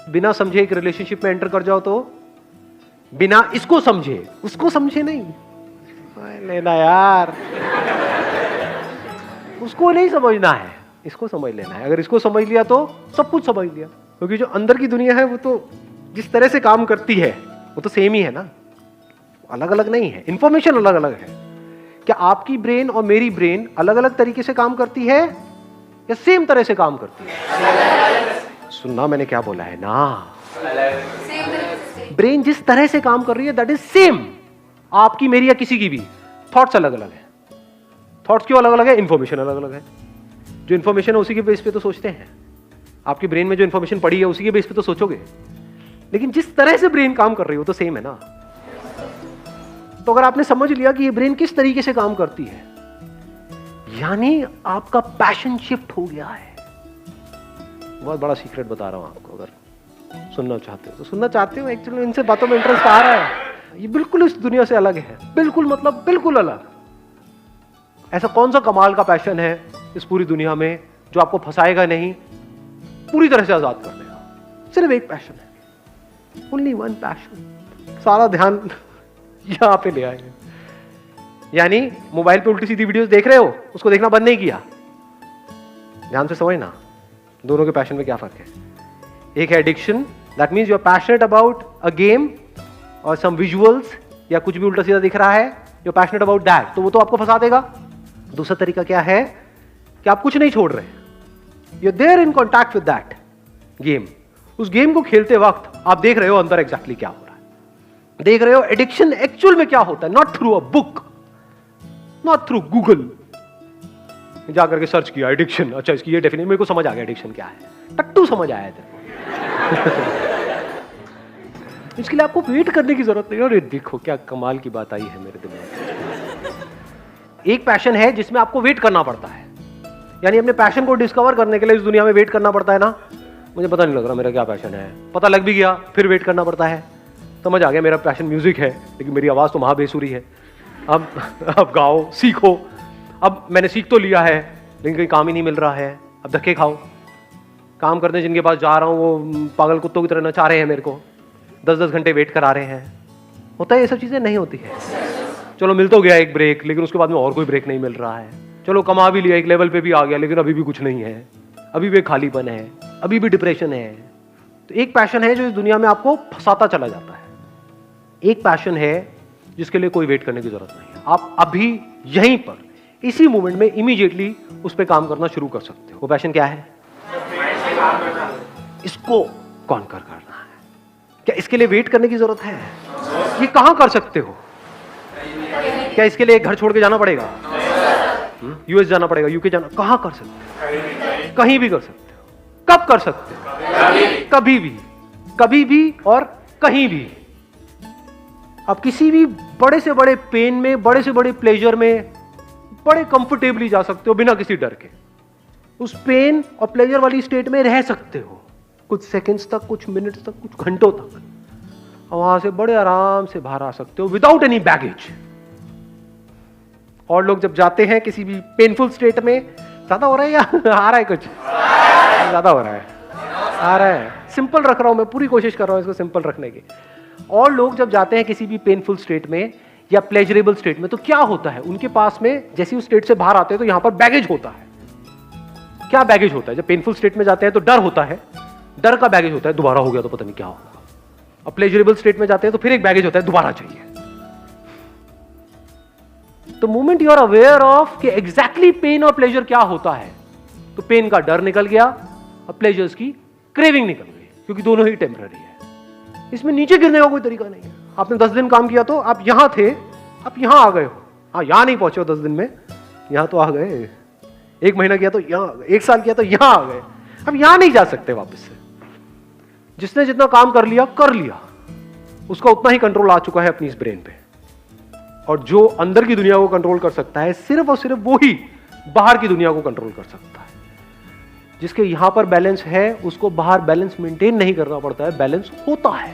बिना समझे एक रिलेशनशिप में एंटर कर जाओ तो बिना इसको समझे, उसको समझे नहीं लेना यार, उसको नहीं समझना है, इसको समझ लेना है। अगर इसको समझ लिया तो सब कुछ समझ लिया, क्योंकि जो अंदर की दुनिया है वो तो जिस तरह से काम करती है वो तो सेम ही है ना, अलग अलग नहीं है। इंफॉर्मेशन अलग अलग है। क्या आपकी ब्रेन और मेरी ब्रेन अलग अलग तरीके से काम करती है या सेम तरह से काम करती है? सुनना मैंने क्या बोला है ना, ब्रेन जिस तरह से काम कर रही है दैट इज सेम, आपकी मेरी या किसी की भी। थॉट्स अलग अलग है। थॉट्स क्यों अलग अलग है? इंफॉर्मेशन अलग अलग है। जो इंफॉर्मेशन है उसी के बेस पे तो सोचते हैं। आपकी ब्रेन में जो इंफॉर्मेशन पड़ी है उसी के बेस पे तो सोचोगे, लेकिन जिस तरह से ब्रेन काम कर रही हो तो सेम है ना। तो अगर आपने समझ लिया कि ये ब्रेन किस तरीके से काम करती है, यानी आपका पैशन शिफ्ट हो गया है। बहुत बड़ा सीक्रेट बता रहा हूं आपको, अगर सुनना चाहते हो तो सुनना चाहते हो। एक्चुअली इनसे बातों में इंटरेस्ट आ रहा है। ये बिल्कुल इस दुनिया से अलग है, बिल्कुल, मतलब बिल्कुल अलग। ऐसा कौन सा कमाल का पैशन है इस पूरी दुनिया में जो आपको फंसाएगा नहीं, पूरी तरह से आजाद कर देगा? सिर्फ एक पैशन है, ओनली वन पैशन। सारा ध्यान यहां पे ले आए। यानी मोबाइल पे उल्टी सीधी वीडियोस देख रहे हो, उसको देखना बंद नहीं किया। ध्यान से समझना दोनों के पैशन में क्या फर्क है। एक है addiction, that means you are passionate about a game और सम विजुअल्स या कुछ भी उल्टा सीधा दिख रहा है, you are passionate about that, तो वो तो आपको फंसा देगा। दूसरा तरीका क्या है कि आप कुछ नहीं छोड़ रहे, you are there in contact with that game. उस गेम को खेलते वक्त आप देख रहे हो अंदर एग्जैक्टली क्या हो रहा है, देख रहे हो एडिक्शन एक्चुअल में क्या होता है। Not through a book, not through Google जाकर के सर्च किया एडिक्शन, अच्छा इसकी ये डेफिनेशन मेरे को समझ आ गया एडिक्शन क्या है, टट्टू समझ आया तेरे इसके लिए आपको वेट करने की जरूरत नहीं। अरे देखो क्या कमाल की बात आई है मेरे दिमाग में। एक पैशन है जिसमें आपको वेट करना पड़ता है, यानी अपने पैशन को डिस्कवर करने के लिए इस दुनिया में वेट करना पड़ता है ना। मुझे पता नहीं लग रहा मेरा क्या पैशन है, पता लग भी गया फिर वेट करना पड़ता है। समझ आ गया मेरा पैशन म्यूजिक है, लेकिन मेरी आवाज तो महाबेसुरी है। अब गाओ, सीखो। अब मैंने सीख तो लिया है लेकिन कहीं काम ही नहीं मिल रहा है, अब धक्के खाओ। काम करने जिनके पास जा रहा हूँ वो पागल कुत्तों की तरह नचा रहे हैं मेरे को, 10-10 घंटे वेट करा रहे हैं। होता है ये सब चीजें? नहीं होती है। चलो मिल तो गया एक ब्रेक, लेकिन उसके बाद में और कोई ब्रेक नहीं मिल रहा है। चलो कमा भी लिया, एक लेवल पे भी आ गया, लेकिन अभी भी कुछ नहीं है, अभी भी खालीपन है, अभी भी डिप्रेशन है। तो एक पैशन है जो इस दुनिया में आपको फंसाता चला जाता है। एक पैशन है जिसके लिए कोई वेट करने की जरूरत नहीं है। आप अभी यहीं पर इसी मोमेंट में इमीडिएटली उस पर काम करना शुरू कर सकते हो। वो पैशन क्या है? इसको कॉन्कर करना है। क्या इसके लिए वेट करने की जरूरत है? ये कहां कर सकते हो? क्या इसके लिए एक घर छोड़ के जाना पड़ेगा? यूएस जाना पड़ेगा, यूके जाना? कहां कर सकते हो? कहीं भी कर सकते हो। कब कर सकते हो? कभी भी, कभी भी और कहीं भी। आप किसी भी बड़े से बड़े पेन में, बड़े से बड़े प्लेजर में बड़े कंफर्टेबली जा सकते हो बिना किसी डर के। उस पेन और प्लेजर वाली स्टेट में रह सकते हो कुछ सेकंड्स तक, कुछ मिनट्स तक, कुछ घंटों तक, और वहां से बड़े आराम से बाहर आ सकते हो विदाउट एनी बैगेज। और लोग जब जाते हैं किसी भी पेनफुल स्टेट में, ज्यादा हो रहा है या आ रहा है? कुछ ज्यादा हो रहा है, आ रहा है। सिंपल रख रहा हूं मैं, पूरी कोशिश कर रहा हूं इसको सिंपल रखने की। और लोग जब जाते हैं किसी भी पेनफुल स्टेट में या प्लेजरेबल स्टेट में, तो क्या होता है उनके पास में? जैसे उस स्टेट से बाहर आते हैं तो यहां पर बैगेज होता है। क्या बैगेज होता है? जब पेनफुल स्टेट में जाते हैं तो डर होता है, डर का बैगेज होता है, दोबारा हो गया तो पता नहीं क्या होगा। अब प्लेजरेबल स्टेट में जाते हैं तो फिर एक बैगेज होता है, दोबारा चाहिए। तो moment you are aware of कि एग्जैक्टली पेन और प्लेजर क्या होता है, तो पेन का डर निकल गया और प्लेजर्स की क्रेविंग निकल गई, क्योंकि दोनों ही टेम्पररी है। इसमें नीचे गिरने का कोई तरीका नहीं है। आपने 10 दिन काम किया तो आप यहां थे, आप यहां आ गए हो। हाँ, यहां नहीं पहुंचे हो 10 दिन में, यहां तो आ गए। 1 महीना किया तो यहां, 1 साल किया तो यहां आ गए। अब यहां नहीं जा सकते वापस से। जिसने जितना काम कर लिया, उसका उतना ही कंट्रोल आ चुका है अपनी इस ब्रेन पे। और जो अंदर की दुनिया को कंट्रोल कर सकता है, सिर्फ और सिर्फ वो ही बाहर की दुनिया को कंट्रोल कर सकता है। जिसके यहां पर बैलेंस है, उसको बाहर बैलेंस मेंटेन नहीं करना पड़ता है, बैलेंस होता है।